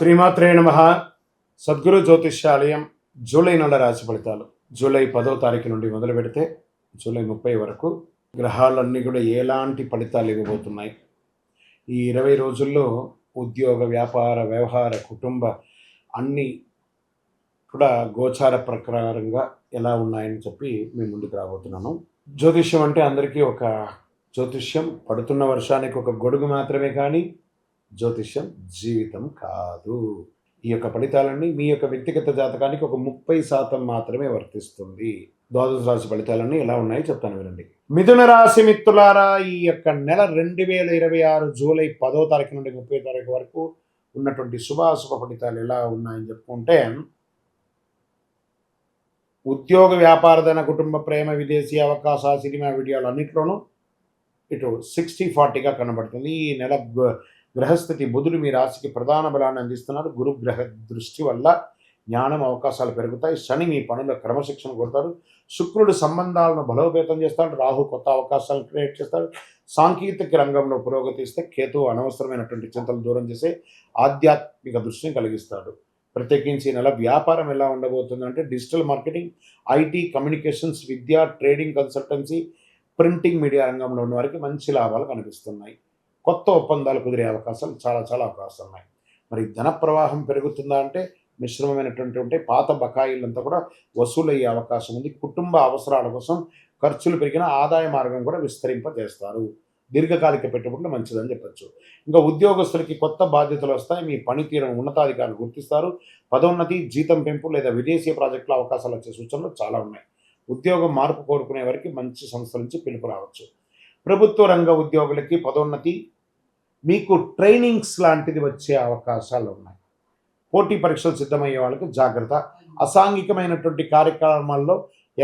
శ్రీమాత్రే నమః. సద్గురు జ్యోతిష్యాలయం జూలై నెల రాశి ఫలితాలు. జూలై 10వ తారీఖు నుండి మొదలు పెడితే జూలై 30 వరకు గ్రహాలన్నీ కూడా ఎలాంటి ఫలితాలు ఇవ్వబోతున్నాయి, ఈ 20 రోజుల్లో ఉద్యోగ, వ్యాపార, వ్యవహార, కుటుంబ అన్నీ కూడా గోచార ప్రకారంగా ఎలా ఉన్నాయని చెప్పి మీ ముందుకు రాబోతున్నాను. జ్యోతిష్యం అంటే అందరికీ ఒక జ్యోతిష్యం పడుతున్న వర్షానికి ఒక గొడుగు మాత్రమే, కానీ జ్యోతిష్యం జీవితం కాదు. ఈ యొక్క ఫలితాలన్నీ మీ యొక్క వ్యక్తిగత జాతకానికి ఒక 30% మాత్రమే వర్తిస్తుంది. ద్వాదశ రాశి ఫలితాలన్నీ ఎలా ఉన్నాయో చెప్తాను, వినండి. మిథున రాశి మిత్రులారా, ఈ యొక్క నెల 2026 జూలై 10వ తారీఖు నుండి 30వ తారీఖు వరకు ఉన్నటువంటి శుభాశుభ ఫలితాలు ఎలా ఉన్నాయని చెప్పుకుంటే, ఉద్యోగ, వ్యాపారదన, కుటుంబ, ప్రేమ, విదేశీ అవకాశ, సినిమా, వీడియోలు అన్నింటిలోనూ ఇటు 60-40గా కనబడుతుంది. ఈ నెల గ్రహస్థితి బుధుడు మీ రాశికి ప్రధాన బలాన్ని అందిస్తున్నారు. గురు గ్రహ దృష్టి వల్ల జ్ఞానం, అవకాశాలు పెరుగుతాయి. శని మీ పనుల క్రమశిక్షణ కొడతారు. శుక్రుడు సంబంధాలను బలోపేతం చేస్తాడు. రాహు కొత్త అవకాశాలను క్రియేట్ చేస్తాడు. సాంకేతిక రంగంలో పురోగతి ఇస్తే కేతు అనవసరమైనటువంటి చింతలు దూరం చేసే ఆధ్యాత్మిక దృష్టిని కలిగిస్తాడు. ప్రత్యేకించి ఈ నెల వ్యాపారం ఎలా ఉండబోతుందంటే, డిజిటల్ మార్కెటింగ్, ఐటీ, కమ్యూనికేషన్స్, విద్య, ట్రేడింగ్, కన్సల్టెన్సీ, ప్రింటింగ్, మీడియా రంగంలో ఉన్న వారికి మంచి లాభాలు కనిపిస్తున్నాయి. కొత్త ఒప్పందాలు కుదిరే అవకాశాలు చాలా అవకాశాలు ఉన్నాయి. మరి ధన ప్రవాహం పెరుగుతుందా అంటే మిశ్రమమైనటువంటి ఉంటాయి. పాత బకాయిలంతా కూడా వసూలయ్యే అవకాశం ఉంది. కుటుంబ అవసరాల కోసం ఖర్చులు పెరిగిన ఆదాయ మార్గం కూడా విస్తరింపజేస్తారు. దీర్ఘకాలిక పెట్టుబడులు మంచిదని చెప్పచ్చు. ఇంకా ఉద్యోగస్తులకి కొత్త బాధ్యతలు వస్తాయి. మీ పనితీరును ఉన్నతాధికారులు గుర్తిస్తారు. పదోన్నతి, జీతం పెంపు లేదా విదేశీ ప్రాజెక్టుల అవకాశాలు వచ్చే సూచనలు చాలా ఉన్నాయి. ఉద్యోగం మార్పు కోరుకునే వారికి మంచి సంస్థల నుంచి పిలుపు రావచ్చు. ప్రభుత్వ రంగ ఉద్యోగులకి పదోన్నతి, మీకు ట్రైనింగ్స్ లాంటిది వచ్చే అవకాశాలు ఉన్నాయి. పోటీ పరీక్షలు సిద్ధమయ్యే వాళ్ళకి జాగ్రత్త. అసాంఘికమైనటువంటి కార్యక్రమాల్లో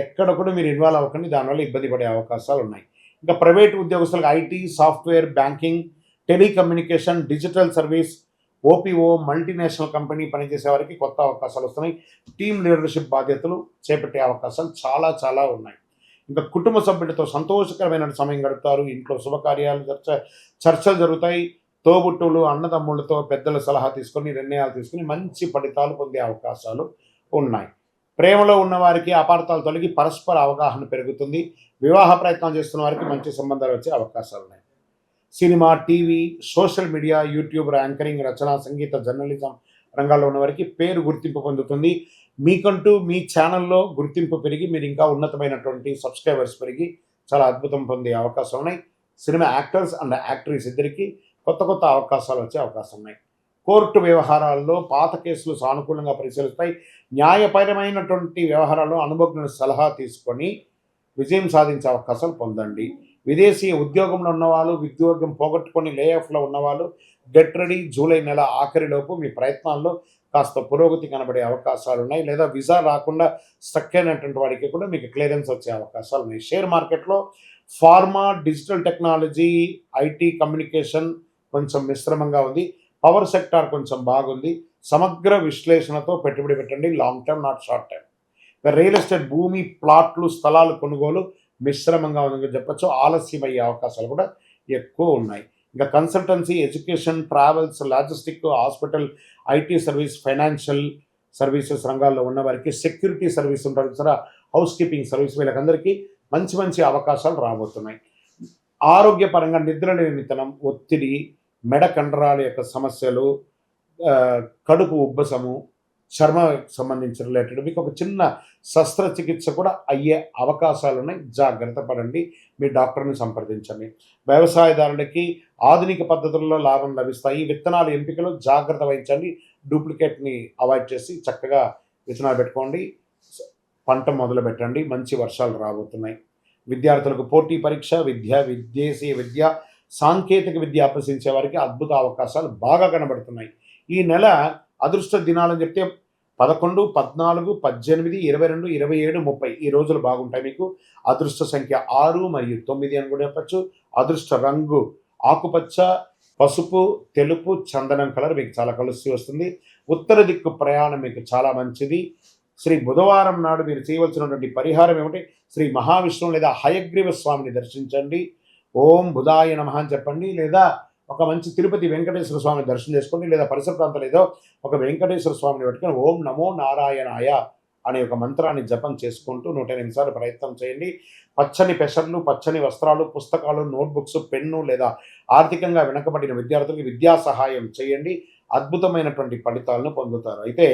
ఎక్కడ కూడా మీరు ఇన్వాల్వ్ అవ్వకండి, దానివల్ల ఇబ్బంది పడే అవకాశాలు ఉన్నాయి. ఇంకా ప్రైవేట్ ఉద్యోగస్తులకు IT, software, banking, telecommunication, digital service, Oppo, multinational company పనిచేసే వారికి కొత్త అవకాశాలు వస్తున్నాయి. టీమ్ లీడర్షిప్ బాధ్యతలు చేపట్టే అవకాశాలు చాలా ఉన్నాయి. ఇంకా కుటుంబ సభ్యులతో సంతోషకరమైన సమయం గడుపుతారు. ఇంట్లో శుభకార్యాలు, చర్చలు జరుగుతాయి. తోబుట్టువులు, అన్నదమ్ములతో పెద్దల సలహా తీసుకొని నిర్ణయాలు తీసుకుని మంచి ఫలితాలు పొందే అవకాశాలు ఉన్నాయి. ప్రేమలో ఉన్నవారికి అపార్థాలు తొలగి పరస్పర అవగాహన పెరుగుతుంది. వివాహ ప్రయత్నం చేస్తున్న వారికి మంచి సంబంధాలు వచ్చే అవకాశాలు ఉన్నాయి. Cinema, TV, social media, YouTube, anchoring, రచన, సంగీత, జర్నలిజం రంగాల్లో ఉన్నవారికి పేరు గుర్తింపు పొందుతుంది. మీకంటూ మీ ఛానల్లో గుర్తింపు పెరిగి మీరు ఇంకా ఉన్నతమైనటువంటి సబ్స్క్రైబర్స్ పెరిగి చాలా అద్భుతం పొందే అవకాశం ఉన్నాయి. సినిమా యాక్టర్స్ అండ్ యాక్ట్రెస్ ఇద్దరికి కొత్త అవకాశాలు వచ్చే అవకాశం ఉన్నాయి. కోర్టు వ్యవహారాల్లో పాత కేసులు సానుకూలంగా పరిశీలిస్తాయి. న్యాయపరమైనటువంటి వ్యవహారాల్లో అనుభవజ్ఞుల సలహా తీసుకొని విజయం సాధించే అవకాశాలు పొందండి. విదేశీ ఉద్యోగంలో ఉన్నవాళ్ళు, ఉద్యోగం పోగొట్టుకొని లేఆఫ్లో ఉన్నవాళ్ళు గెట్ రెడీ. జూలై నెల ఆఖరిలోపు మీ ప్రయత్నాల్లో కాస్త పురోగతి కనబడే అవకాశాలు ఉన్నాయి. లేదా వీసా రాకుండా స్టక్ అయినటువంటి వాడికి కూడా మీకు క్లియరెన్స్ వచ్చే అవకాశాలు ఉన్నాయి. షేర్ మార్కెట్లో pharma, digital technology, IT, communication కొంచెం మిశ్రమంగా ఉంది. పవర్ సెక్టార్ కొంచెం బాగుంది. సమగ్ర విశ్లేషణతో పెట్టుబడి పెట్టండి, long term not short term. Real estate, భూమి, ప్లాట్లు, స్థలాలు కొనుగోలు మిశ్రమంగా ఉందని చెప్పచ్చు. ఆలస్యం అయ్యే అవకాశాలు కూడా ఎక్కువ ఉన్నాయి. ఇంకా consultancy, education, travels, logistic, hospital, IT service, financial services రంగాల్లో ఉన్న వారికి, సెక్యూరిటీ సర్వీస్ ఉంటారు సరే, హౌస్ కీపింగ్ సర్వీస్, వీళ్ళకందరికీ మంచి అవకాశాలు రాబోతున్నాయి. ఆరోగ్యపరంగా నిద్రలేమితనం, ఒత్తిడి, మెడ కండరాల యొక్క సమస్యలు, కడుపు ఉబ్బసము, చర్మ సంబంధించిన రిలేటెడ్ మీకు ఒక చిన్న శస్త్రచికిత్స కూడా అయ్యే అవకాశాలు ఉన్నాయి. జాగ్రత్త పడండి, మీ డాక్టర్ని సంప్రదించండి. వ్యవసాయదారులకి ఆధునిక పద్ధతుల్లో లాభం లభిస్తాయి. విత్తనాల ఎంపికలో జాగ్రత్త వహించండి. డూప్లికేట్ని అవాయిడ్ చేసి చక్కగా విత్తనాలు పెట్టుకోండి, పంట మొదలు పెట్టండి. మంచి వర్షాలు రాబోతున్నాయి. విద్యార్థులకు పోటీ పరీక్ష, విదేశీ విద్య, సాంకేతిక విద్య అభ్యసించే వారికి అద్భుత అవకాశాలు బాగా కనబడుతున్నాయి. ఈ నెల అదృష్ట దినాలని చెప్తే 11, 14, 18, 22, 27, 30 ఈ రోజులు బాగుంటాయి. మీకు అదృష్ట సంఖ్య 6 మరియు 9 అని కూడా చెప్పచ్చు. అదృష్ట రంగు ఆకుపచ్చ, పసుపు, తెలుపు, చందనం కలర్ మీకు చాలా కలిసి వస్తుంది. ఉత్తర దిక్కు ప్రయాణం మీకు చాలా మంచిది. శ్రీ బుధవారం నాడు మీరు చేయవలసినటువంటి పరిహారం ఏమిటి? శ్రీ మహావిష్ణువు లేదా హయగ్రీవ స్వామిని దర్శించండి. ఓం బుధాయ నమః అని చెప్పండి, లేదా ఒక మంచి తిరుపతి వెంకటేశ్వర స్వామిని దర్శనం చేసుకోండి, లేదా పరిసర ప్రాంతాల్లో ఏదో ఒక వెంకటేశ్వర స్వామిని పెట్టుకొని ఓం నమో నారాయణాయ అనే ఒక మంత్రాన్ని జపం చేసుకుంటూ 108 సార్లు ప్రయత్నం చేయండి. పచ్చని పెసర్లు, పచ్చని వస్త్రాలు, పుస్తకాలు, నోట్బుక్స్, పెన్ను లేదా ఆర్థికంగా వెనకబడిన విద్యార్థులకు విద్యా సహాయం చేయండి. అద్భుతమైనటువంటి ఫలితాలను పొందుతారు. అయితే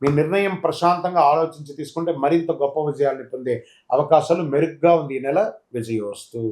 మీ నిర్ణయం ప్రశాంతంగా ఆలోచించి తీసుకుంటే మరింత గొప్ప విజయాల్ని పొందే అవకాశాలు మెరుగ్గా ఉంది ఈ నెల. విజయోస్తు.